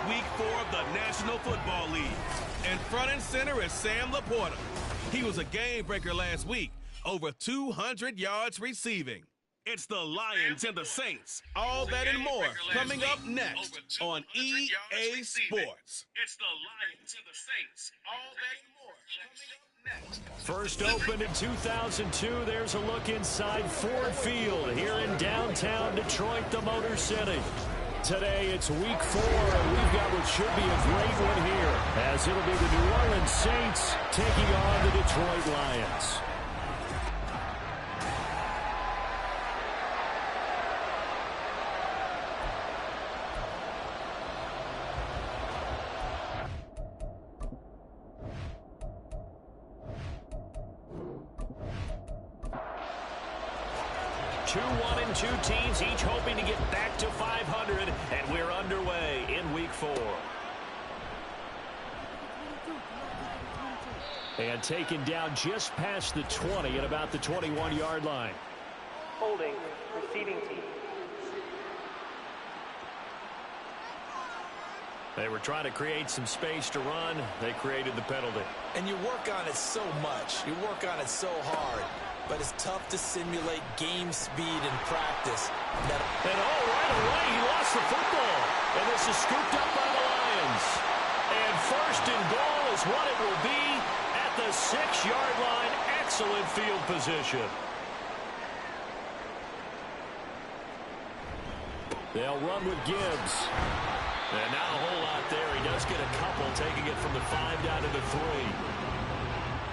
Week 4 of the National Football League. And front and center is Sam Laporta. He was a game breaker last week, over 200 yards receiving. It's the Lions and the Saints. All that and more coming up next on EA Sports. It's the Lions and the Saints. All that and more coming up next. First opened in 2002, there's a look inside Ford Field here in downtown Detroit, the Motor City. Today it's week 4, and we've got what should be a great one here, as it'll be the New Orleans Saints taking on the Detroit Lions. Two teams each hoping to get back to 500, and we're underway in week 4. And taken down just past the 20 at about the 21-yard line. Holding, receiving team. They were trying to create some space to run. They created the penalty. And you work on it so much. You work on it so hard. But it's tough to simulate game speed in practice. And right away, he lost the football. And this is scooped up by the Lions. And first and goal is what it will be at the 6-yard line. Excellent field position. They'll run with Gibbs. And not a whole lot there. He does get a couple, taking it from the 5 down to the 3.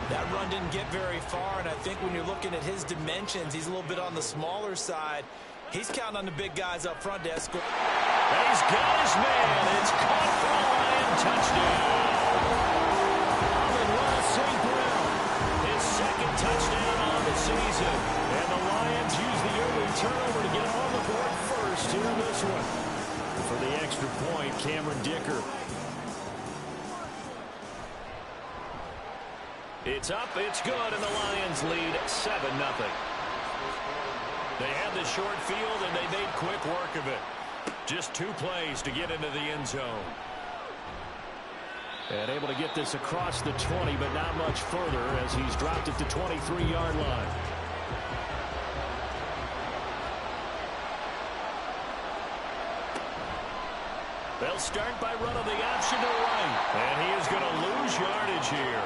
That run didn't get very far, and I think when you're looking at his dimensions, he's a little bit on the smaller side. He's counting on the big guys up front to escort. And he's got his man. It's caught for a Lion touchdown. Amon-Ra St. Brown, his second touchdown on the season. And the Lions use the early turnover to get on the board first here in this one. For the extra point, Cameron Dicker. It's up, it's good, and the Lions lead 7-0. They had the short field, and they made quick work of it. Just 2 plays to get into the end zone. And able to get this across the 20, but not much further as he's dropped at the 23-yard line. They'll start by running the option to right. And he is going to lose yardage here.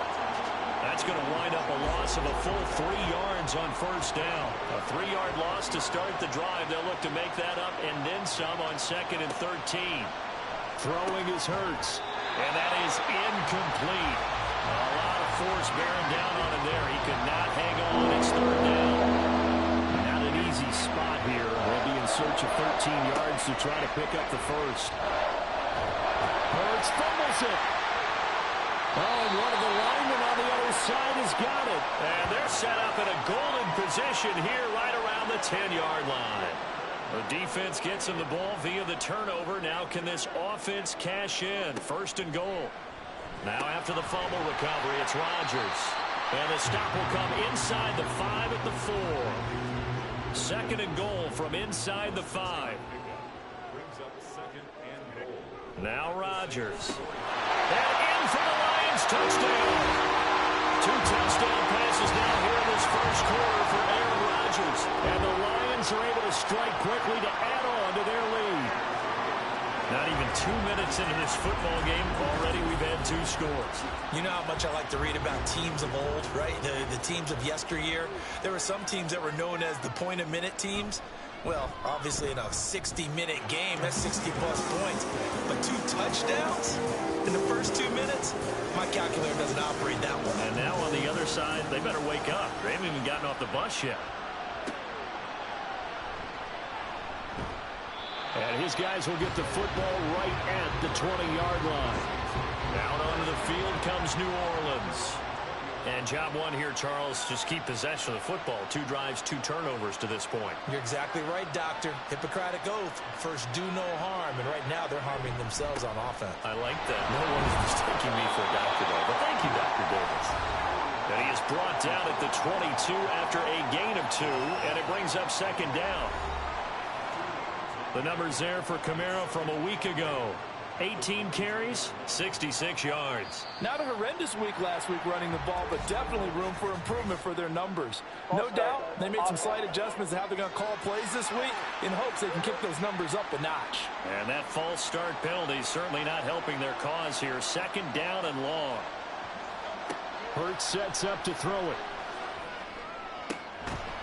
That's going to wind up a loss of a full 3 yards on first down. A 3-yard loss to start the drive. They'll look to make that up and then some on 2nd and 13. Throwing is Hurts. And that is incomplete. A lot of force bearing down on him there. He could not hang on. It's 3rd down. Not an easy spot here. They'll be in search of 13 yards to try to pick up the first. Hurts fumbles it. Oh, and one of the linemen on the other side has got it. And they're set up in a golden position here right around the 10-yard line. The defense gets him the ball via the turnover. Now can this offense cash in? 1st and goal. Now after the fumble recovery, it's Rodgers. And the stop will come inside the 5 at the 4. 2nd and goal from inside the 5. Now Rodgers. And in for the Lions touchdown. 2 touchdown passes now here in this first quarter for Aaron Rodgers. And the Lions are able to strike quickly to add on to their lead. Not even 2 minutes into this football game, already we've had 2 scores. You know how much I like to read about teams of old, right? The teams of yesteryear. There were some teams that were known as the point-a-minute teams. Well, obviously in a 60-minute game, that's 60-plus points. But 2 touchdowns in the first 2 minutes? My calculator doesn't operate that one. And now on the other side, they better wake up. They haven't even gotten off the bus yet. And his guys will get the football right at the 20-yard line. Out onto the field comes New Orleans. And job 1 here, Charles, just keep possession of the football. 2 drives, 2 turnovers to this point. You're exactly right, Doctor. Hippocratic oath. First, do no harm. And right now, they're harming themselves on offense. I like that. No one is mistaking me for a doctor, though. But thank you, Dr. Davis. And he is brought down at the 22 after a gain of 2. And it brings up 2nd down. The numbers there for Kamara from a week ago. 18 carries, 66 yards. Not a horrendous week last week running the ball, but definitely room for improvement for their numbers. No doubt they made some slight adjustments to how they're going to call plays this week in hopes they can kick those numbers up a notch. And that false start penalty certainly not helping their cause here. 2nd down and long. Hurts sets up to throw it.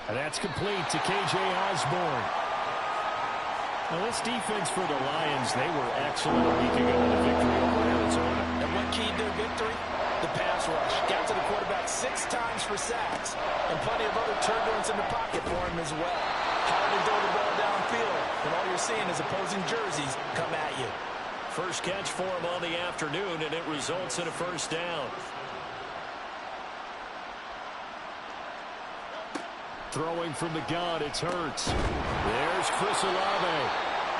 And that's complete to K.J. Osborne. Now, this defense for the Lions, they were excellent a week ago in the victory over Arizona. And what keyed their victory? The pass rush. Got to the quarterback 6 times for sacks. And plenty of other turbulence in the pocket for him as well. Hard to throw the ball downfield when all you're seeing is opposing jerseys come at you. First catch for him on the afternoon, and it results in a 1st down. Throwing from the gun, it's Hurts. There's Chris Olave.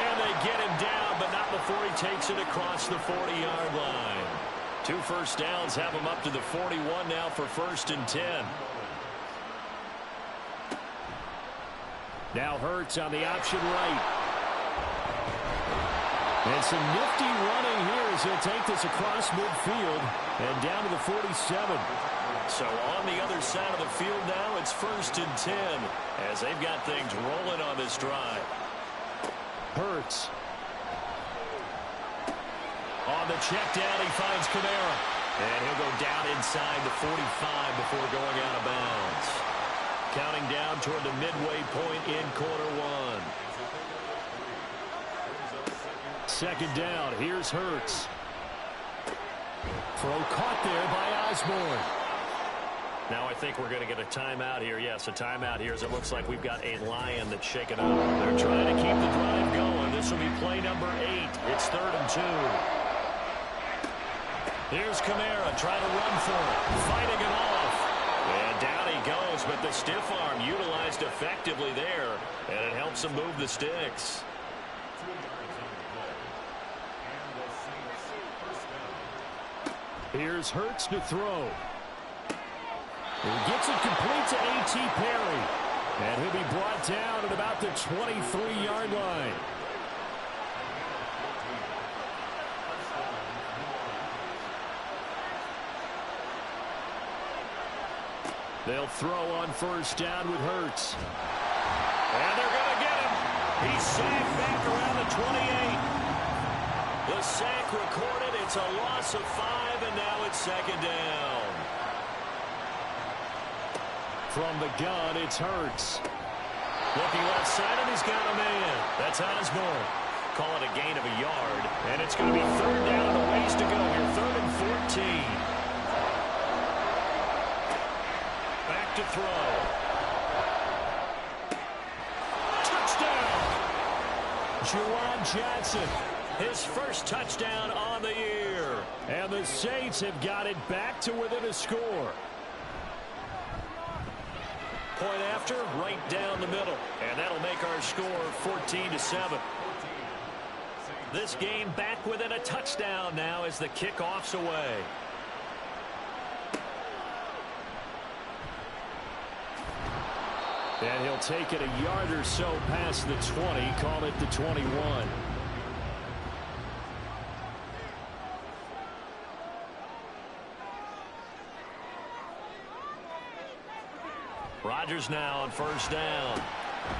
And they get him down, but not before he takes it across the 40-yard line. 2 first downs have him up to the 41 now for 1st and 10. Now Hurts on the option right. And some nifty running here as he'll take this across midfield and down to the 47. So on the other side of the field now, it's 1st and 10 as they've got things rolling on this drive. Hurts. On the check down, he finds Kamara. And he'll go down inside the 45 before going out of bounds. Counting down toward the midway point in quarter 1. 2nd down, here's Hurts. Throw caught there by Osborne. Now I think we're going to get a timeout here. Yes, a timeout here as it looks like we've got a Lion that's shaken up. They're trying to keep the drive going. This will be play number 8. It's 3rd and 2. Here's Kamara trying to run for it. Fighting it off. And down he goes, but the stiff arm utilized effectively there. And it helps him move the sticks. Here's Hurts to throw. He gets it complete to A.T. Perry. And he'll be brought down at about the 23-yard line. They'll throw on 1st down with Hurts. And they're going to get him. He's sacked back around the 28. The sack recorded. It's a loss of 5, and now it's 2nd down. From the gun, it's Hurts. Looking left side, and he's got a man. That's Osborne. Call it a gain of a yard. And it's going to be 3rd down and a ways to go here. 3rd and 14. Back to throw. Touchdown! Juwan Johnson. His first touchdown on the year. And the Saints have got it back to within a score. Point after, right down the middle. And that'll make our score 14-7. This game back within a touchdown now as the kickoff's away. And he'll take it a yard or so past the 20, call it the 21. Rodgers now on 1st down.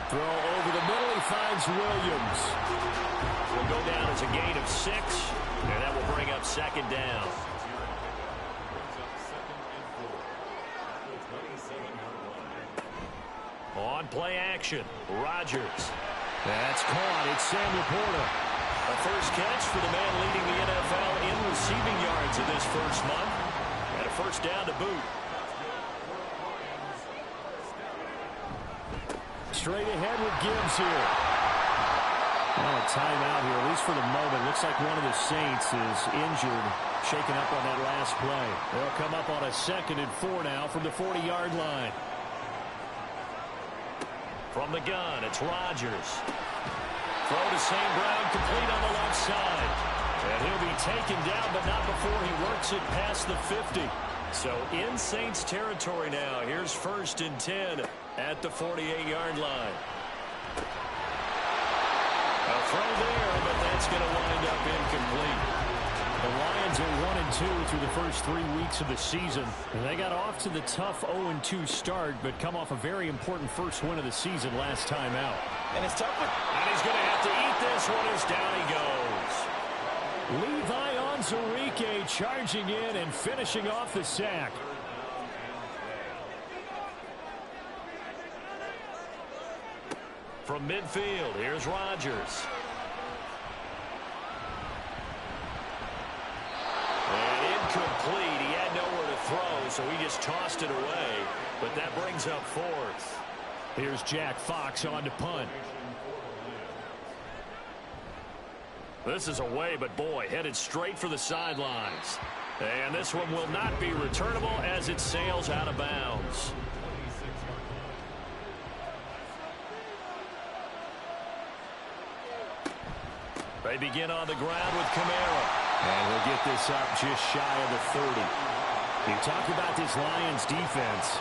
Throw over the middle, he finds Williams. Will go down as a gain of 6, and that will bring up 2nd down. On play action, Rodgers. That's caught, it's Sam Laporta. A first catch for the man leading the NFL in receiving yards in this first month. And a 1st down to boot. Straight ahead with Gibbs here. Well, a timeout here, at least for the moment. Looks like one of the Saints is injured, shaken up on that last play. They'll come up on a 2nd and 4 now from the 40-yard line. From the gun, it's Rodgers. Throw to St. Brown, complete on the left side. And he'll be taken down, but not before he works it past the 50. So in Saints territory now. Here's 1st and 10 at the 48-yard line. A throw there, but that's going to wind up incomplete. incomplete. The Lions are 1-2 through the first 3 weeks of the season. And they got off to the tough 0-2 start, but come off a very important first win of the season last time out. And it's tough with... And he's going to have to eat this one as down he goes. Levi Onwuzurike charging in and finishing off the sack. From midfield, here's Rodgers. And incomplete. He had nowhere to throw, so he just tossed it away. But that brings up fourth. Here's Jack Fox on to punt. This is away, but boy, headed straight for the sidelines. And this one will not be returnable as it sails out of bounds. They begin on the ground with Kamara. And he'll get this up just shy of the 30. You talk about this Lions defense.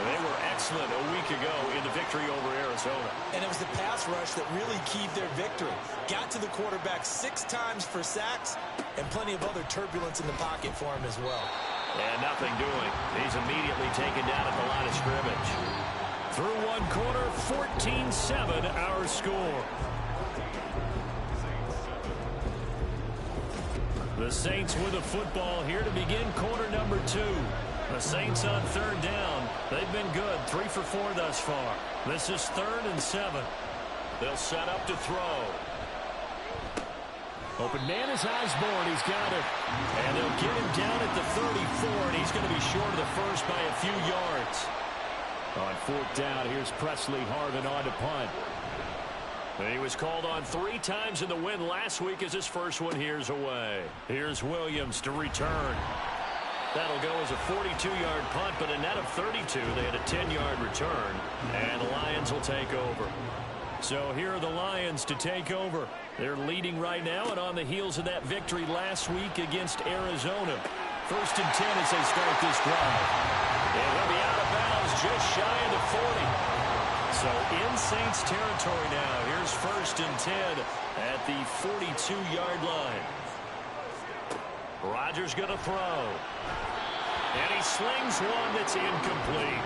They were excellent a week ago in the victory over Arizona. And it was the pass rush that really keyed their victory. Got to the quarterback 6 times for sacks and plenty of other turbulence in the pocket for him as well. And nothing doing. He's immediately taken down at the line of scrimmage. Through one quarter, 14-7 our score. The Saints with the football here to begin quarter number 2. The Saints on third down. They've been good, 3 for 4 thus far. This is 3rd and 7. They'll set up to throw. Open man is Osborne. He's got it. And they'll get him down at the 34, and he's going to be short of the first by a few yards. On 4th down, here's Presley Harvin on to punt. He was called on 3 times in the win last week as his first one here's away. Here's Williams to return. That'll go as a 42-yard punt, but a net of 32. They had a 10-yard return, and the Lions will take over. So here are the Lions to take over. They're leading right now and on the heels of that victory last week against Arizona. 1st and 10 as they start this drive. And they'll be out of bounds just shy of the 40. So in Saints territory now. Here's 1st and 10 at the 42-yard line. Rodgers going to throw. And he slings one that's incomplete.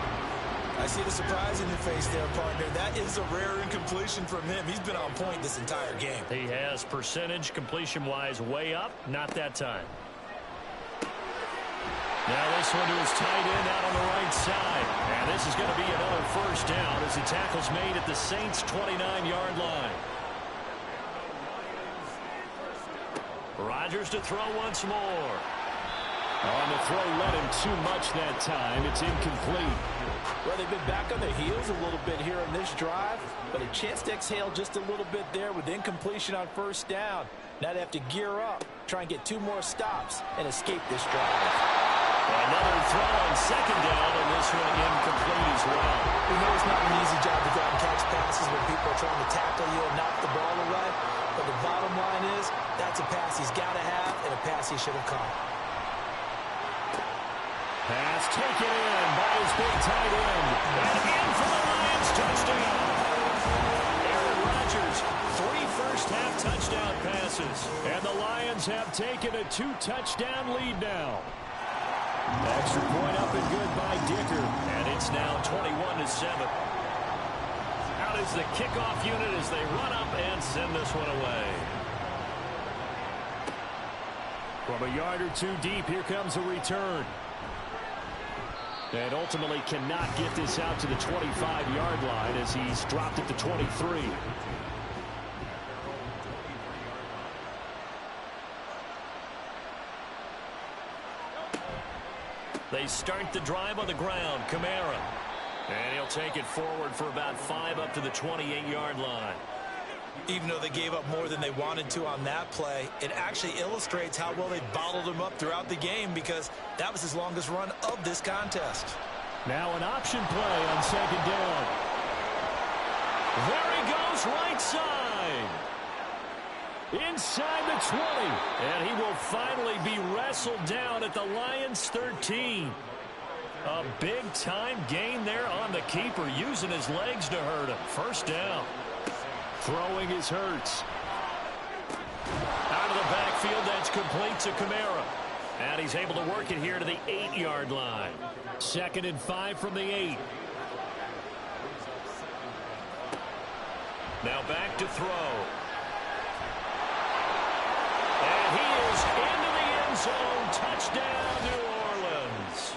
I see the surprise in your face there, partner. That is a rare incompletion from him. He's been on point this entire game. He has percentage completion-wise way up. Not that time. Now this one to his tight end out on the right side. And this is going to be another 1st down as the tackle's made at the Saints' 29-yard line. Rodgers to throw once more. On the throw, let him too much that time. It's incomplete. Well, they've been back on their heels a little bit here in this drive, but a chance to exhale just a little bit there with incompletion on 1st down. Now they have to gear up, try and get 2 more stops, and escape this drive. Another throw on 2nd down, and this one incomplete as well. We know it's not an easy job to go out and catch passes when people are trying to tackle you and knock the ball away, but the bottom line is that's a pass he's got to have and a pass he should have caught. Pass taken in by his big tight end. And in for the Lions touchdown. Aaron Rodgers, 3 first-half touchdown passes. And the Lions have taken a 2-touchdown lead now. Extra point up and good by Dicker. And it's now 21-7. Out is the kickoff unit as they run up and send this one away. From a yard or 2 deep, here comes a return. And ultimately cannot get this out to the 25-yard line as he's dropped at the 23. They start the drive on the ground. Kamara. And he'll take it forward for about 5 up to the 28-yard line. Even though they gave up more than they wanted to on that play, it actually illustrates how well they bottled him up throughout the game because that was his longest run of this contest. Now an option play on 2nd down. There he goes right side. Inside the 20. And he will finally be wrestled down at the Lions' 13. A big-time gain there on the keeper, using his legs to hurt him. 1st down. Throwing is Hurts. Out of the backfield. midfield. That's complete to Kamara. And he's able to work it here to the 8-yard line. 2nd and 5 from the 8. Now back to throw. And he is into the end zone. Touchdown, New Orleans.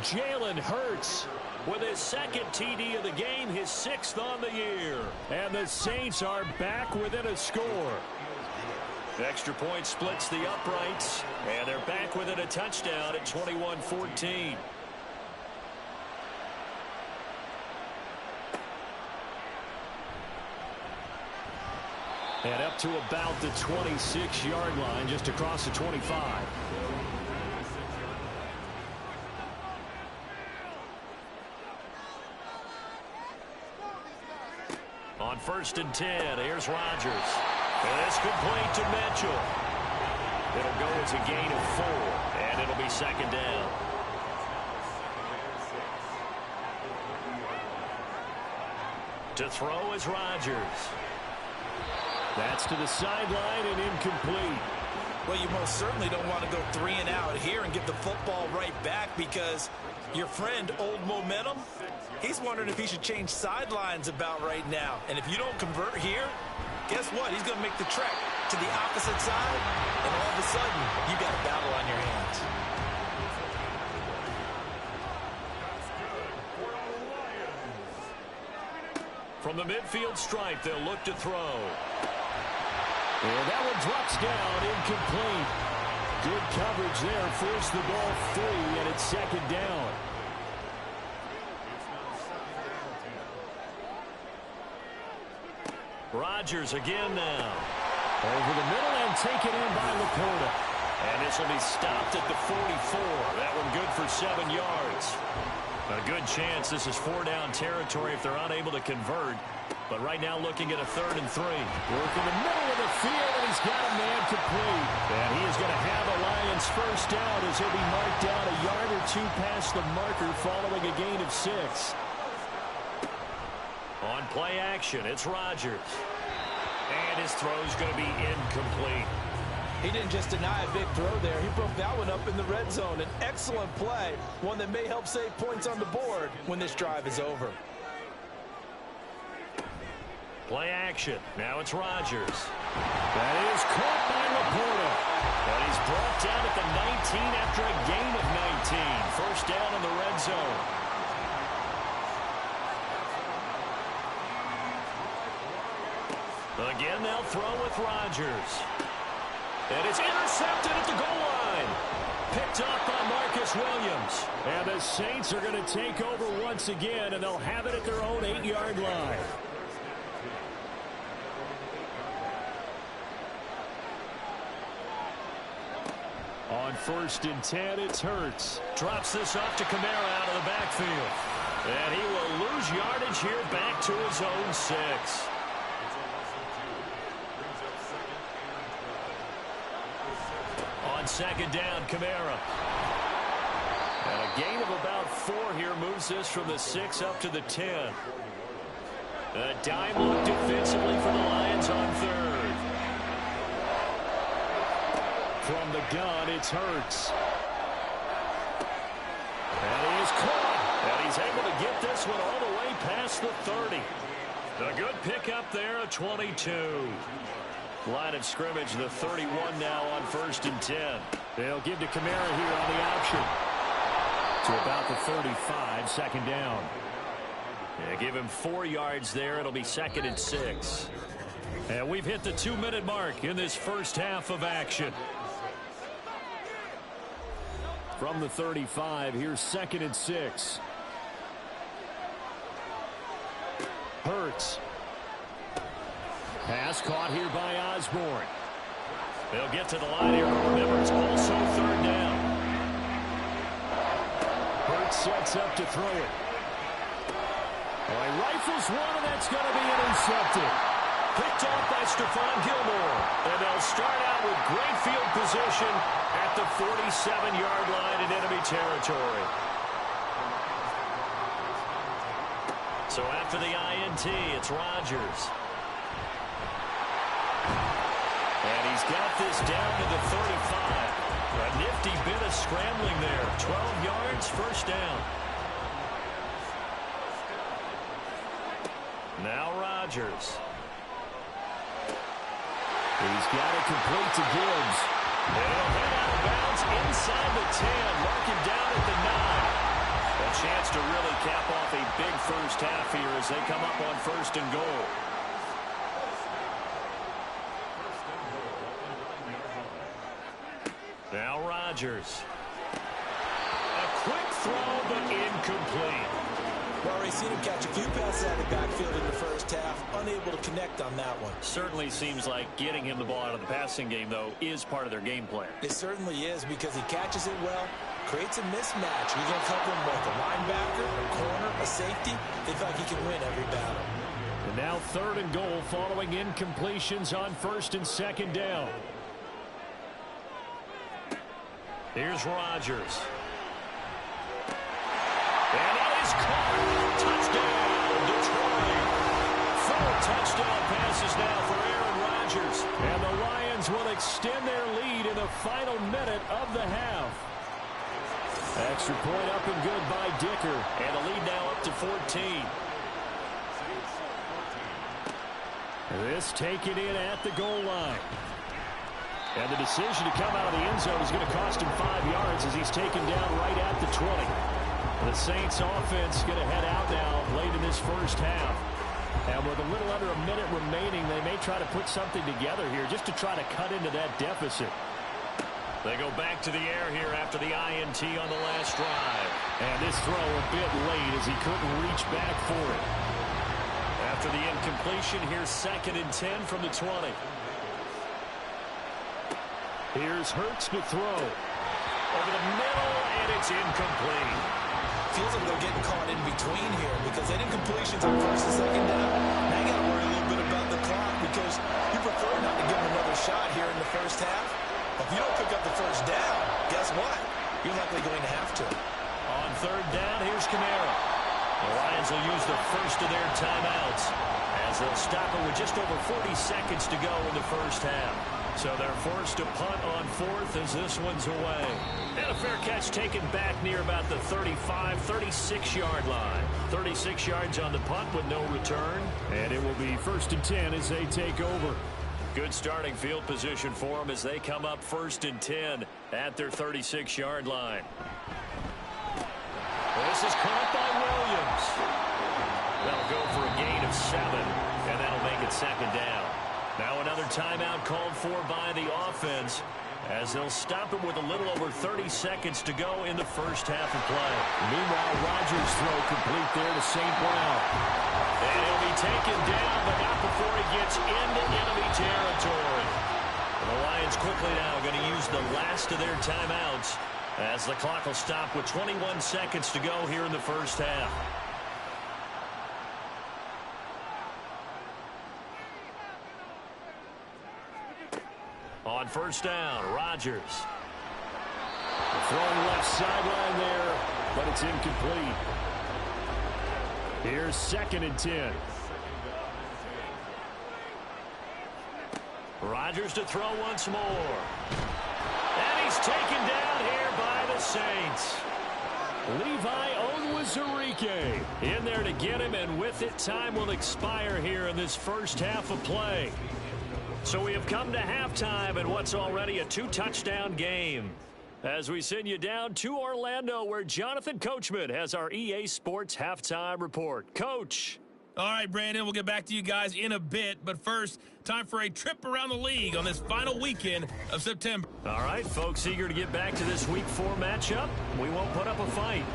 Jalen Hurts with his 2nd TD of the game, his 6th on the year. And the Saints are back within a score. Extra point splits the uprights, and they're back within a touchdown at 21-14. And up to about the 26-yard line, just across the 25. On 1st and 10, here's Rodgers. And it's complete to Mitchell. It'll go as a gain of 4, and it'll be 2nd down. To throw is Rodgers. That's to the sideline and incomplete. Well, you most certainly don't want to go 3 and out here and get the football right back, because your friend, Old Momentum, he's wondering if he should change sidelines about right now. And if you don't convert here, guess what? He's going to make the trek to the opposite side, and all of a sudden, you got a battle on your hands. From the midfield stripe, they'll look to throw. And that one drops down, incomplete. Good coverage there, forced the ball free, and it's 2nd down. Rodgers again now. Over the middle and taken in by Laporta. And this will be stopped at the 44. That one good for 7 yards. A good chance this is 4-down territory if they're unable to convert. But right now looking at a 3rd and 3. Work in the middle of the field, and he's got a man complete. And he is going to have a Lions first down as he'll be marked down a yard or 2 past the marker following a gain of 6. On play action, it's Rodgers. And his throw's going to be incomplete. He didn't just deny a big throw there. He broke that one up in the red zone. An excellent play, one that may help save points on the board when this drive is over. Play action. Now it's Rodgers. That is caught by Laporta. And he's brought down at the 19 after a gain of 19. First down in the red zone. Again, they'll throw with Rodgers. And it's intercepted at the goal line. Picked up by Marcus Williams. And the Saints are going to take over once again, and they'll have it at their own 8-yard line. On 1st and 10, it's Hurts. Drops this off to Kamara out of the backfield. And he will lose yardage here back to his own 6. On 2nd down, Kamara. And a gain of about 4 here moves this from the 6 up to the 10. A dime look defensively for the Lions on 3rd. From the gun, it's Hurts. And he is caught. And he's able to get this one all the way past the 30. A good pickup there, a 22. Line of scrimmage, the 31 now on 1st and 10. They'll give to Kamara here on the option. To about the 35, 2nd down. Yeah, give him 4 yards there. It'll be 2nd and 6. And we've hit the 2-minute mark in this first half of action. From the 35, here's 2nd and 6. Hurts. Pass caught here by Osborne. They'll get to the line here, but remember, it's also 3rd down. Hurts sets up to throw it. Well, he rifles one, and that's going to be intercepted. Picked off by Stephon Gilmore. And they'll start out with great field position at the 47-yard line in enemy territory. So after the INT, it's Rodgers. And he's got this down to the 35. A nifty bit of scrambling there. 12 yards, first down. Now Rodgers. He's got it complete to Gibbs. And he'll head out of bounds inside the 10. Mark him down at the 9. A chance to really cap off a big first half here as they come up on first and goal. Now Rodgers. A quick throw, but incomplete. Well, we've seen him catch a few passes out of the backfield in the first half, unable to connect on that one. Certainly seems like getting him the ball out of the passing game, though, is part of their game plan. It certainly is because he catches it well, creates a mismatch. You can cover him with a linebacker, a corner, a safety. They feel like he can win every battle. And now third and goal following incompletions on first and second down. Here's Rodgers. And it is caught. Touchdown, Detroit. 4 touchdown passes now for Aaron Rodgers. And the Lions will extend their lead in the final minute of the half. Extra point up and good by Dicker. And the lead now up to 14. This taken in at the goal line. And the decision to come out of the end zone is going to cost him 5 yards as he's taken down right at the 20. The Saints offense going to head out now late in this first half. And with a little under a minute remaining, they may try to put something together here just to try to cut into that deficit. They go back to the air here after the INT on the last drive. And this throw a bit late as he couldn't reach back for it. After the incompletion, here's 2nd and 10 from the 20. Here's Hurts to throw. Over the middle, and it's incomplete. Feels like they're getting caught in between here because that incompletion's on first and second down. Now you got to worry a little bit about the clock because you prefer not to give them another shot here in the first half. But if you don't pick up the first down, guess what? You're likely going to have to. On third down, here's Kamara. The Lions will use the first of their timeouts as they'll stop it with just over 40 seconds to go in the first half. So they're forced to punt on 4th as this one's away. And a fair catch taken back near about the 35, 36-yard line. 36 yards on the punt with no return. And it will be 1st and 10 as they take over. Good starting field position for them as they come up 1st and 10 at their 36-yard line. This is caught by Williams. That'll go for a gain of 7, and that'll make it 2nd down. Now another timeout called for by the offense as they'll stop it with a little over 30 seconds to go in the first half of play. Meanwhile, Rodgers' throw complete there to St. Brown. And he'll be taken down, but not before he gets into enemy territory. And the Lions quickly now going to use the last of their timeouts as the clock will stop with 21 seconds to go here in the first half. On first down, Rodgers. Throwing left sideline there, but it's incomplete. Here's 2nd and 10. Rodgers to throw once more. And he's taken down here by the Saints. Levi Onwuzurike in there to get him, and with it, time will expire here in this first half of play. So we have come to halftime in what's already a 2-touchdown game. As we send you down to Orlando, where Jonathan Coachman has our EA Sports Halftime Report. Coach. All right, Brandon, we'll get back to you guys in a bit. But first, time for a trip around the league on this final weekend of September. All right, folks, eager to get back to this Week 4 matchup. We won't put up a fight.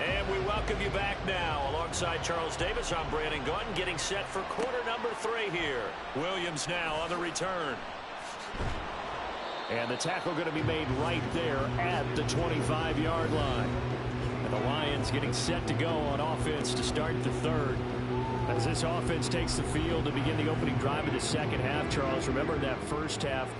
And we welcome you back now. Alongside Charles Davis, I'm Brandon Gaudin, getting set for quarter number 3 here. Williams now on the return. And the tackle going to be made right there at the 25-yard line. And the Lions getting set to go on offense to start the third. As this offense takes the field to begin the opening drive of the second half, Charles, remember that first half,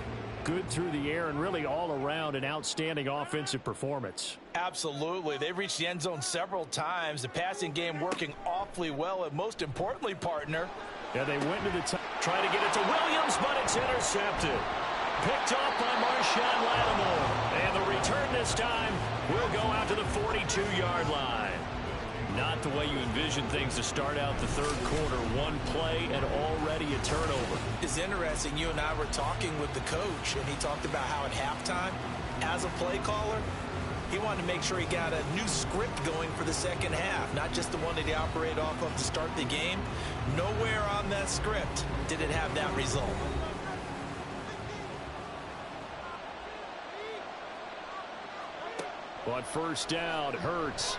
good through the air and really all around an outstanding offensive performance. Absolutely. They've reached the end zone several times. The passing game working awfully well. And most importantly, partner, Yeah, they went to the top. Trying to get it to Williams, but it's intercepted. Picked off by Marshawn Lattimore. And the return this time will go out to the 42-yard line. Not the way you envision things to start out the third quarter. One play and already a turnover. It's interesting. You and I were talking with the coach, and he talked about how at halftime, as a play caller, he wanted to make sure he got a new script going for the second half, not just the one that he operated off of to start the game. Nowhere on that script did it have that result. But first down, Hurts.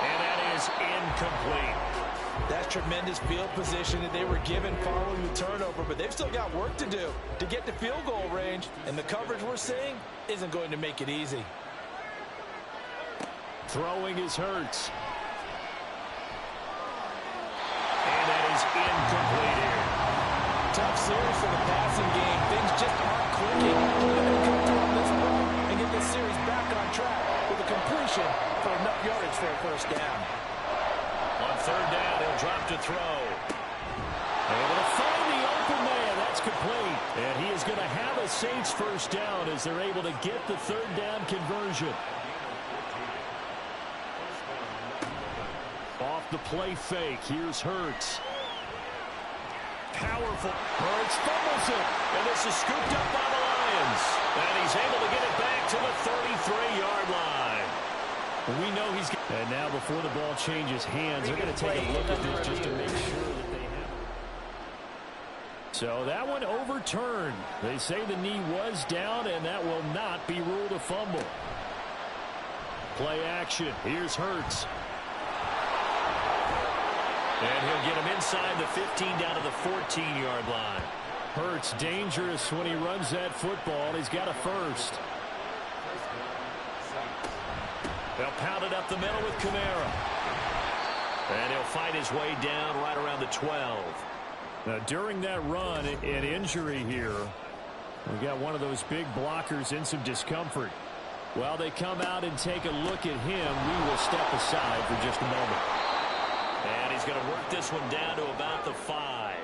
And that is incomplete. That's tremendous field position that they were given following the turnover, but they've still got work to do to get to field goal range, and the coverage we're seeing isn't going to make it easy. Throwing is Hurts. And that is incomplete here. Tough series for the passing game. Things just aren't clicking. They're going to come through on this play and get this series back on track with a completion for enough yardage for a first down. On third down, he'll drop to throw. Able to find the open man. That's complete. And he is going to have a Saints first down as they're able to get the third down conversion. Off the play fake. Here's Hurts. Powerful. Hurts fumbles it. And this is scooped up by the Lions. And he's able to get it back to the 33-yard line. We know he's... And now before the ball changes hands, they're going to take a look at this just to make sure that they have it. So that one overturned. They say the knee was down, and that will not be ruled a fumble. Play action. Here's Hurts. And he'll get him inside the 15 down to the 14-yard line. Hurts dangerous when he runs that football. He's got a first. They'll pound it up the middle with Kamara. And he'll fight his way down right around the 12. Now, during that run, an injury here. We got one of those big blockers in some discomfort. While they come out and take a look at him, we will step aside for just a moment. And he's going to work this one down to about the 5.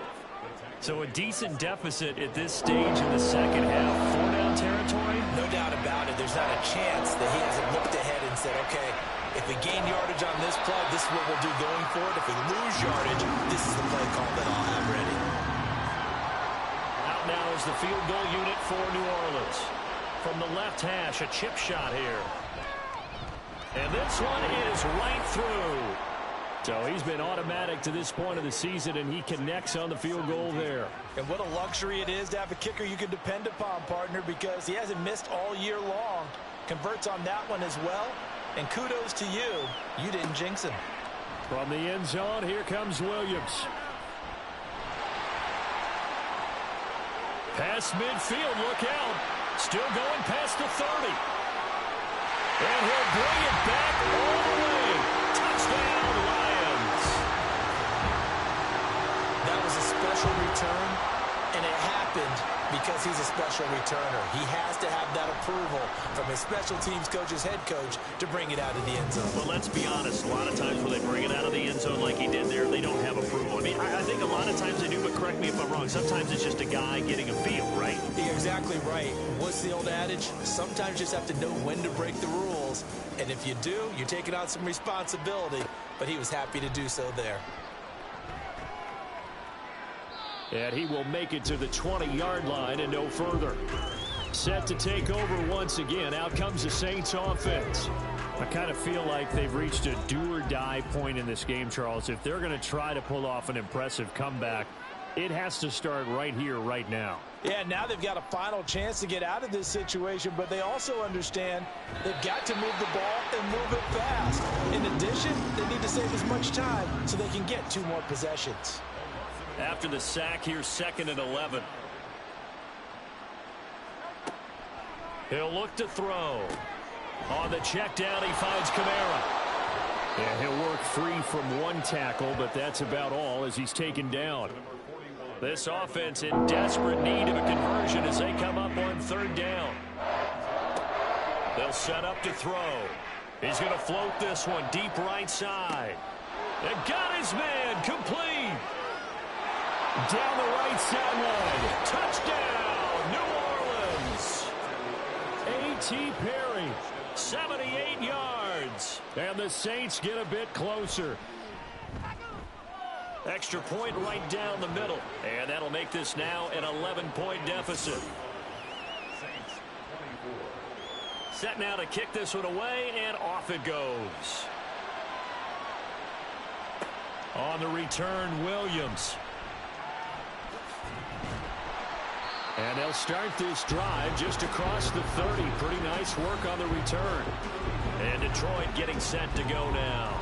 So a decent deficit at this stage in the second half. 4-down territory? No doubt about it. There's not a chance that he hasn't looked ahead and said, okay, if we gain yardage on this play, this is what we'll do going forward. If we lose yardage, this is the play call that I'll have ready. Out now is the field goal unit for New Orleans. From the left hash, a chip shot here. And this one is right through. So he's been automatic to this point of the season, and he connects on the field goal there. And what a luxury it is to have a kicker you can depend upon, partner, because he hasn't missed all year long. Converts on that one as well. And kudos to you. You didn't jinx him. From the end zone, here comes Williams. Past midfield, look out. Still going past the 30. And he'll bring it back all the way. Touchdown, Lions. That was a special return, and it happened because he's a special returner. He has to have that approval from his special teams coach's head coach to bring it out of the end zone. But let's be honest, a lot of times when they bring it out of the end zone like he did there, they don't have approval. I mean, I think a lot of times they do, but correct me if I'm wrong. Sometimes it's just a guy getting a feel, right? You're exactly right. What's the old adage? Sometimes you just have to know when to break the rules. And if you do, you're taking on some responsibility. But he was happy to do so there. And he will make it to the 20-yard line and no further. Set to take over once again. Out comes the Saints offense. I kind of feel like they've reached a do-or-die point in this game, Charles. If they're going to try to pull off an impressive comeback, it has to start right here, right now. Yeah, now they've got a final chance to get out of this situation, but they also understand they've got to move the ball and move it fast. In addition, they need to save as much time so they can get 2 more possessions. After the sack, here's 2nd and 11. He'll look to throw. On the check down, he finds Kamara. And he'll work free from 1 tackle, but that's about all as he's taken down. This offense in desperate need of a conversion as they come up on 3rd down. They'll set up to throw. He's going to float this one deep right side. And got his man complete. down the right sideline. Touchdown, New Orleans. A.T. Perry, 78 yards. And the Saints get a bit closer. Extra point right down the middle. And that'll make this now an 11-point deficit. Set now to kick this one away, and off it goes. On the return, Williams. And they'll start this drive just across the 30. Pretty nice work on the return. And Detroit getting set to go now.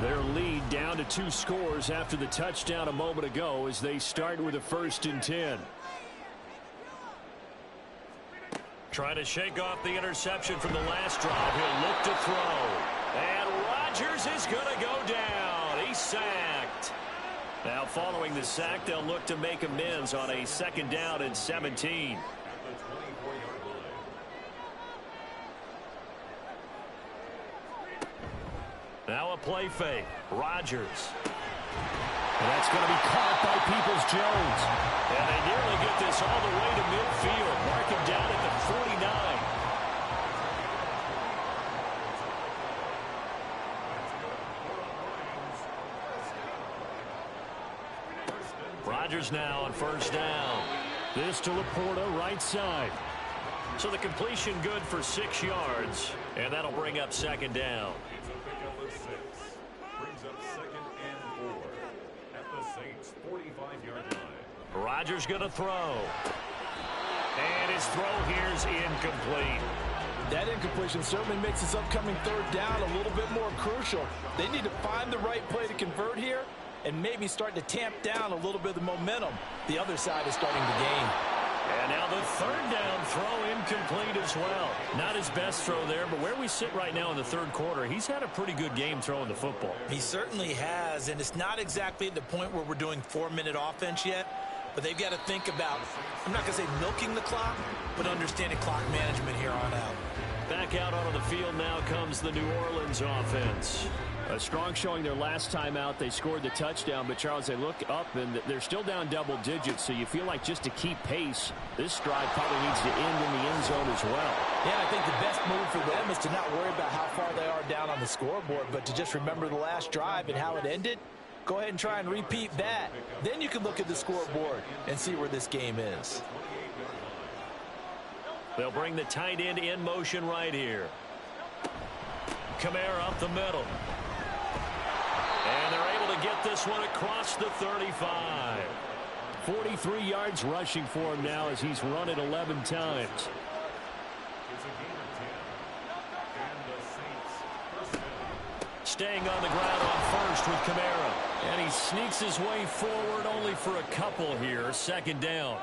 Their lead down to 2 scores after the touchdown a moment ago as they start with a 1st and 10. Trying to shake off the interception from the last drive. He'll look to throw. And Rodgers is going to go down. He's sacked. Now following the sack, they'll look to make amends on a 2nd down and 17. Now a play fake. Rodgers. And that's going to be caught by Peoples-Jones. And they nearly get this all the way to midfield. Mark him down at the 49. Rodgers now on 1st down. This to Laporta, right side. So the completion good for 6 yards. And that'll bring up 2nd down. Rodgers going to throw. And his throw here's incomplete. That incompletion certainly makes this upcoming 3rd down a little bit more crucial. They need to find the right play to convert here and maybe start to tamp down a little bit of the momentum the other side is starting to gain. And now the 3rd down throw incomplete as well. Not his best throw there, but where we sit right now in the 3rd quarter, he's had a pretty good game throwing the football. He certainly has, and it's not exactly at the point where we're doing 4-minute offense yet. But they've got to think about, I'm not going to say milking the clock, but understanding clock management here on out. Back out onto the field now comes the New Orleans offense. A strong showing their last time out. They scored the touchdown, but Charles, they look up and they're still down double digits, so you feel like just to keep pace, this drive probably needs to end in the end zone as well. Yeah, I think the best move for them is to not worry about how far they are down on the scoreboard, but to just remember the last drive and how it ended. Go ahead and try and repeat that. Then you can look at the scoreboard and see where this game is. They'll bring the tight end in motion right here. Kamara up the middle. And they're able to get this one across the 35. 43 yards rushing for him now as he's run it 11 times. Staying on the ground on 1st with Kamara. And he sneaks his way forward only for a couple here. 2nd down.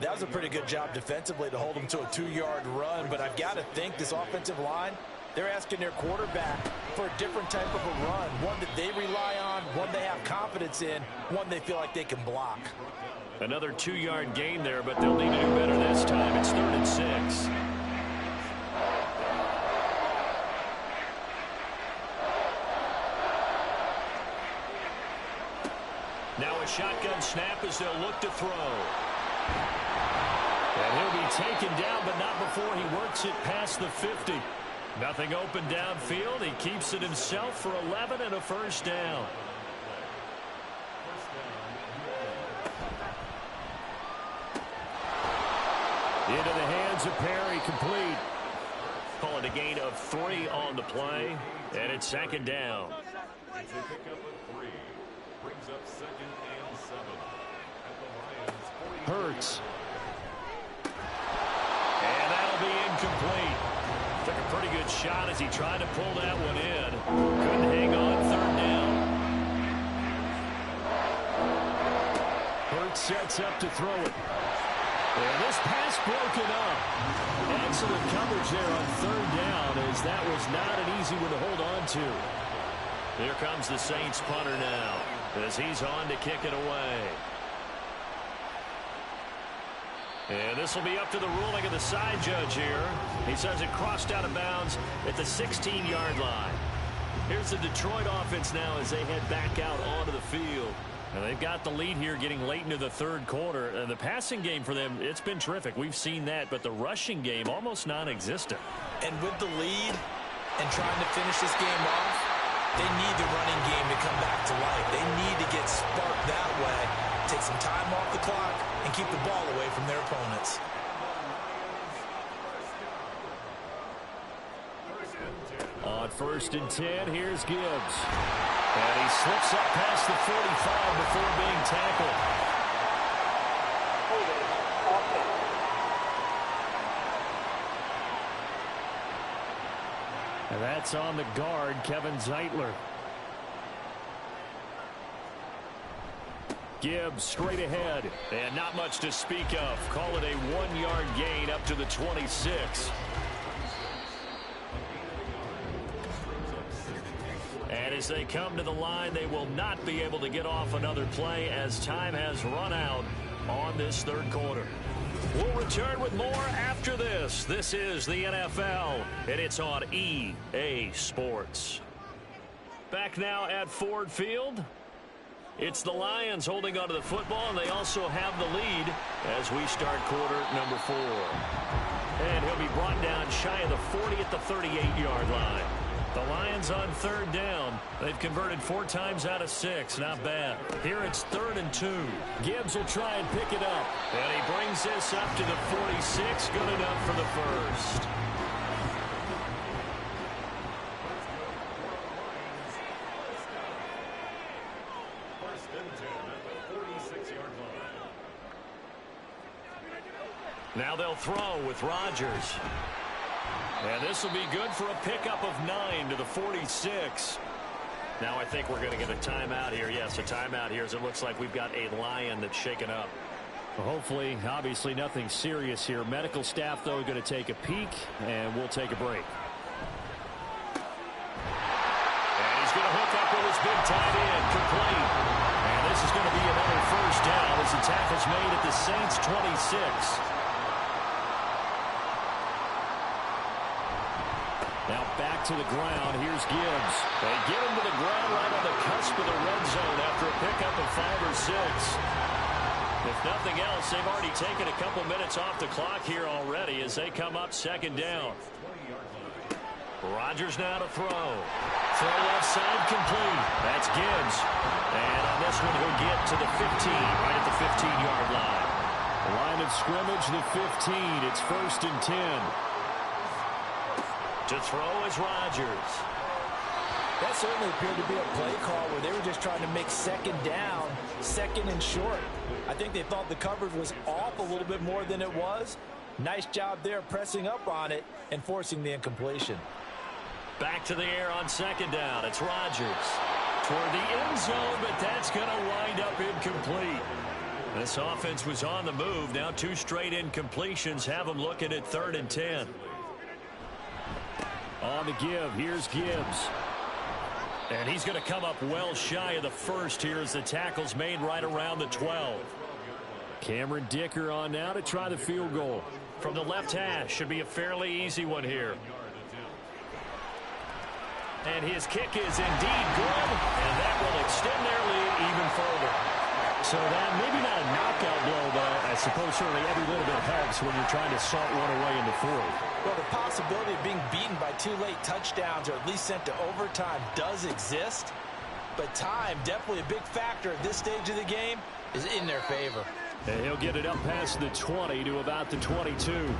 That was a pretty good job defensively to hold him to a 2-yard run, but I've got to think this offensive line, they're asking their quarterback for a different type of a run, one that they rely on, one they have confidence in, one they feel like they can block. Another 2-yard gain there, but they'll need to do better this time. It's 3rd and 6. Now a shotgun snap as they'll look to throw. And he'll be taken down, but not before he works it past the 50. Nothing open downfield. He keeps it himself for 11 and a 1st down. Into the hands of Perry, complete. Calling a gain of 3 on the play, and it's 2nd down. It's a pickup of 3. Brings up 2nd and 7. At the Lions, Hurts. And that'll be incomplete. Took a pretty good shot as he tried to pull that one in. Couldn't hang on. 3rd down. Hurts sets up to throw it. And this pass broken up. Excellent coverage there on 3rd down, as that was not an easy one to hold on to. Here comes the Saints punter now, as he's on to kick it away. And this will be up to the ruling of the side judge here. He says it crossed out of bounds at the 16-yard line. Here's the Detroit offense now as they head back out onto the field. And they've got the lead here getting late into the third quarter. And the passing game for them, it's been terrific. We've seen that, but the rushing game almost non-existent. And with the lead and trying to finish this game off, they need the running game to come back to life. They need to get sparked that way, take some time off the clock, and keep the ball away from their opponents. On 1st and 10, here's Gibbs. And he slips up past the 45 before being tackled. Holding offense. And that's on the guard, Kevin Zeitler. Gibbs straight ahead. And not much to speak of. Call it a 1-yard gain up to the 26. And as they come to the line, they will not be able to get off another play as time has run out on this third quarter. We'll return with more after this. This is the NFL, and it's on EA Sports. Back now at Ford Field. It's the Lions holding onto the football, and they also have the lead as we start quarter number 4. And he'll be brought down shy of the 40 at the 38-yard line. The Lions on 3rd down. They've converted 4 times out of 6. Not bad. Here it's 3rd and 2. Gibbs will try and pick it up. And he brings this up to the 46. Good enough for the first. First and 10 at the 46-yard line. Now they'll throw with Rodgers. And this will be good for a pickup of 9 to the 46. Now I think we're going to get a timeout here. Yes, a timeout here as it looks like we've got a Lion that's shaken up. Well, hopefully, obviously nothing serious here. Medical staff, though, are going to take a peek, and we'll take a break. And he's going to hook up with his big tight end, complete. And this is going to be another first down as the tackle's made at the Saints' 26. Now back to the ground. Here's Gibbs. They get him to the ground right on the cusp of the red zone after a pickup of 5 or 6. If nothing else, they've already taken a couple minutes off the clock here already as they come up 2nd down. Rodgers now to throw. Throw left side complete. That's Gibbs. And on this one, he'll get to the 15, right at the 15-yard line. Line of scrimmage, the 15. It's 1st and 10. To throw is Rodgers. That certainly appeared to be a play call where they were just trying to make 2nd down, 2nd and short. I think they thought the coverage was off a little bit more than it was. Nice job there pressing up on it and forcing the incompletion. Back to the air on 2nd down. It's Rodgers. Toward the end zone, but that's going to wind up incomplete. This offense was on the move. Now 2 straight incompletions have them looking at 3rd and 10. On the give, here's Gibbs. And he's going to come up well shy of the first here as the tackle's made right around the 12. Cameron Dicker on now to try the field goal. From the left hash, should be a fairly easy one here. And his kick is indeed good, and that will extend their lead even further. So that maybe not a knockout blow, but I suppose certainly every little bit helps when you're trying to salt one away in the 4th. Well, the possibility of being beaten by 2 late touchdowns or at least sent to overtime does exist. But time, definitely a big factor at this stage of the game, is in their favor. And he'll get it up past the 20 to about the 22.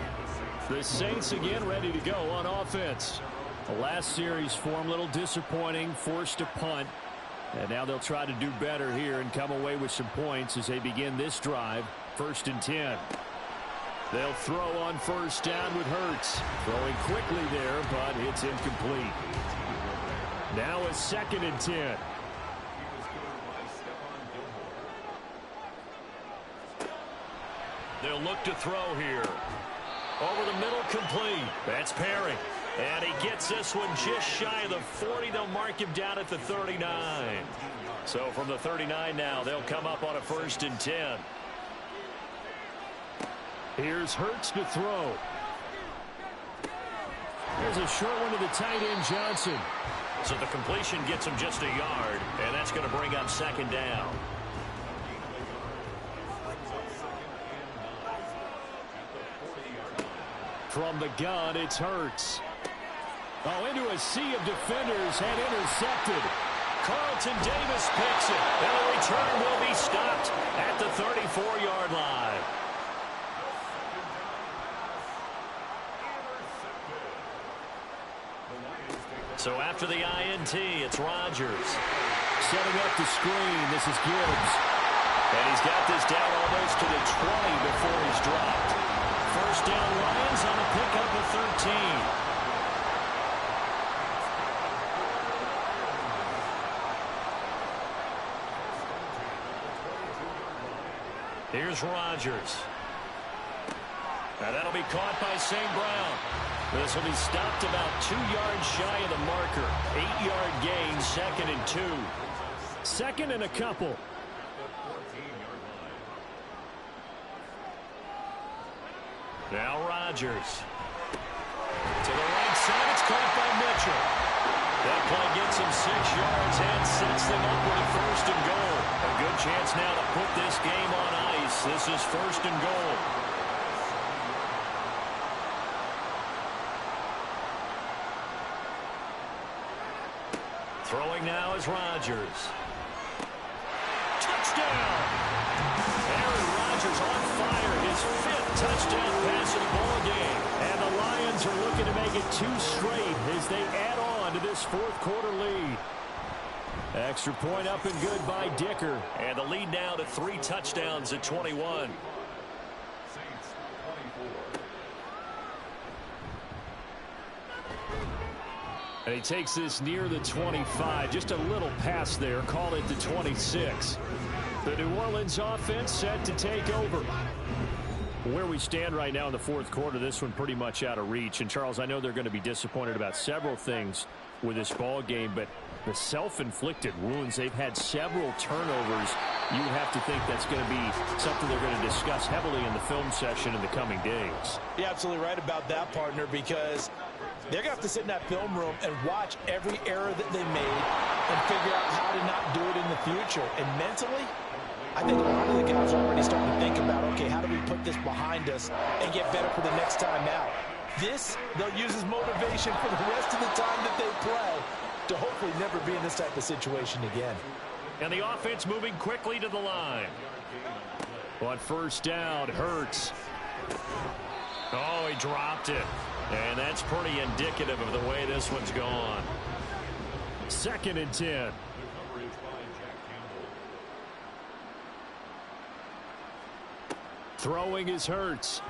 The Saints again ready to go on offense. The last series for them a little disappointing, forced a punt. And now they'll try to do better here and come away with some points as they begin this drive. 1st and 10. They'll throw on 1st down with Hurts. Throwing quickly there, but it's incomplete. Now a 2nd and 10. They'll look to throw here. Over the middle, complete. That's Perry. And he gets this one just shy of the 40. They'll mark him down at the 39. So from the 39 now, they'll come up on a 1st and 10. Here's Hurts to throw. Here's a short one to the tight end, Johnson. So the completion gets him just a yard, and that's going to bring up 2nd down. From the gun, it's Hurts. Oh, into a sea of defenders and intercepted. Carlton Davis picks it, and the return will be stopped at the 34-yard line. So after the INT, it's Rodgers. Setting up the screen, this is Gibbs. And he's got this down almost to the 20 before he's dropped. First down Lions on a pickup of 13. Here's Rodgers. Now that'll be caught by St. Brown. This will be stopped about 2 yards shy of the marker. 8-yard gain, 2nd and 2. 2nd and a couple. Now Rodgers. To the right side, it's caught by Mitchell. That play gets him 6 yards and sets them up with a 1st and goal. A good chance now to put this game on ice. This is 1st and goal. Throwing now is Rodgers. Touchdown! Aaron Rodgers on fire. His 5th touchdown pass of the ball game. And the Lions are looking to make it 2 straight as they add on to this 4th quarter lead. Extra point up and good by Dicker. And the lead now to 3 touchdowns at 21. And he takes this near the 25. Just a little pass there. Call it the 26. The New Orleans offense set to take over. Where we stand right now in the 4th quarter, this one pretty much out of reach. And, Charles, I know they're going to be disappointed about several things with this ball game, but the self-inflicted wounds, they've had several turnovers. You would have to think that's going to be something they're going to discuss heavily in the film session in the coming days. You're absolutely right about that, partner, because they're going to have to sit in that film room and watch every error that they made and figure out how to not do it in the future. And mentally, I think a lot of the guys are already starting to think about, okay, how do we put this behind us and get better for the next time out? This, they'll use as motivation for the rest of the time that they play to hopefully never be in this type of situation again. And the offense moving quickly to the line. On 1st down, Hurts. Oh, he dropped it. And that's pretty indicative of the way this one's gone. 2nd and 10. Throwing is Hurts.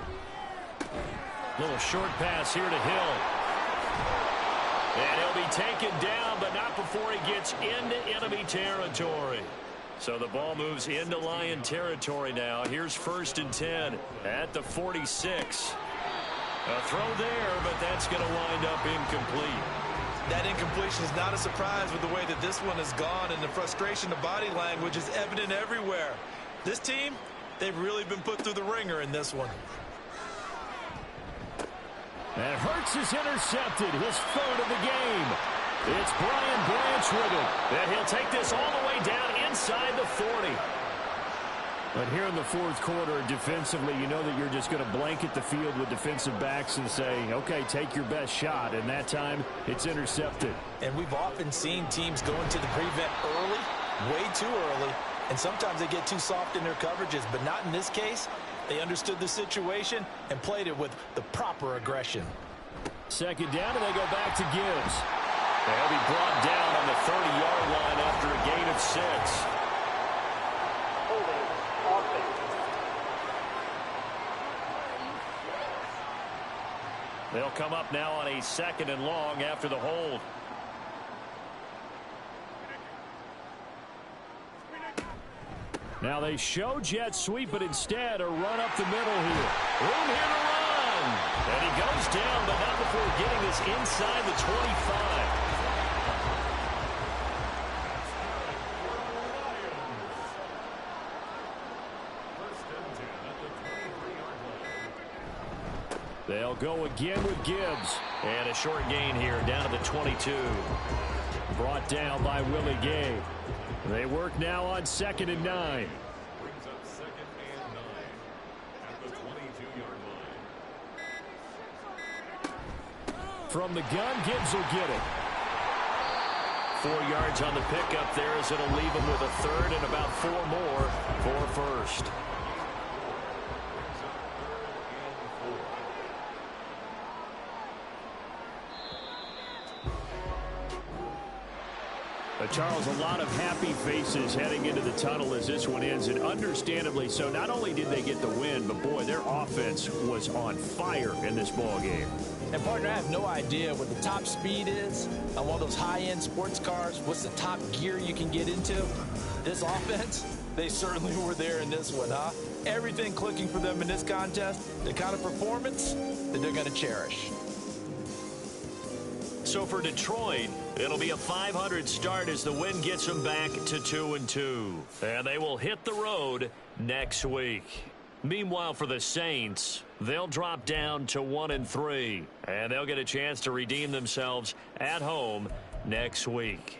Little short pass here to Hill. And he'll be taken down, but not before he gets into enemy territory. So the ball moves into Lion territory now. Here's 1st and 10 at the 46. A throw there, but that's going to wind up incomplete. That incompletion is not a surprise with the way that this one has gone, and the frustration of body language is evident everywhere. This team, they've really been put through the ringer in this one. And Hurts is intercepted, his 3rd of the game. It's Brian Branch with it. And he'll take this all the way down inside the 40. But here in the 4th quarter, defensively, you know that you're just going to blanket the field with defensive backs and say, okay, take your best shot. And that time, it's intercepted. And we've often seen teams go into the prevent early, way too early, and sometimes they get too soft in their coverages, but not in this case. They understood the situation and played it with the proper aggression. 2nd down, and they go back to Gibbs. They'll be brought down on the 30-yard line after a gain of 6. Holding offense. They'll come up now on a 2nd and long after the hold. Now they show jet sweep, but instead a run up the middle here. Room here to run. And he goes down, but not before getting this inside the 25. They'll go again with Gibbs. And a short gain here down to the 22. Brought down by Willie Gay. They work now on 2nd and 9. Brings up 2nd and 9 at the 22-yard line. From the gun, Gibbs will get it. 4 yards on the pickup there as it'll leave him with a third and about 4 more for first. Charles, a lot of happy faces heading into the tunnel as this one ends, and understandably so. Not only did they get the win, but boy, their offense was on fire in this ball game. And partner, I have no idea what the top speed is on one of those high-end sports cars. What's the top gear you can get into? This offense, they certainly were there in this one, huh? Everything clicking for them in this contest, the kind of performance that they're going to cherish. So for Detroit, it'll be a 500 start as the win gets them back to 2-2. And they will hit the road next week. Meanwhile, for the Saints, they'll drop down to 1-3. And they'll get a chance to redeem themselves at home next week.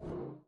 seven.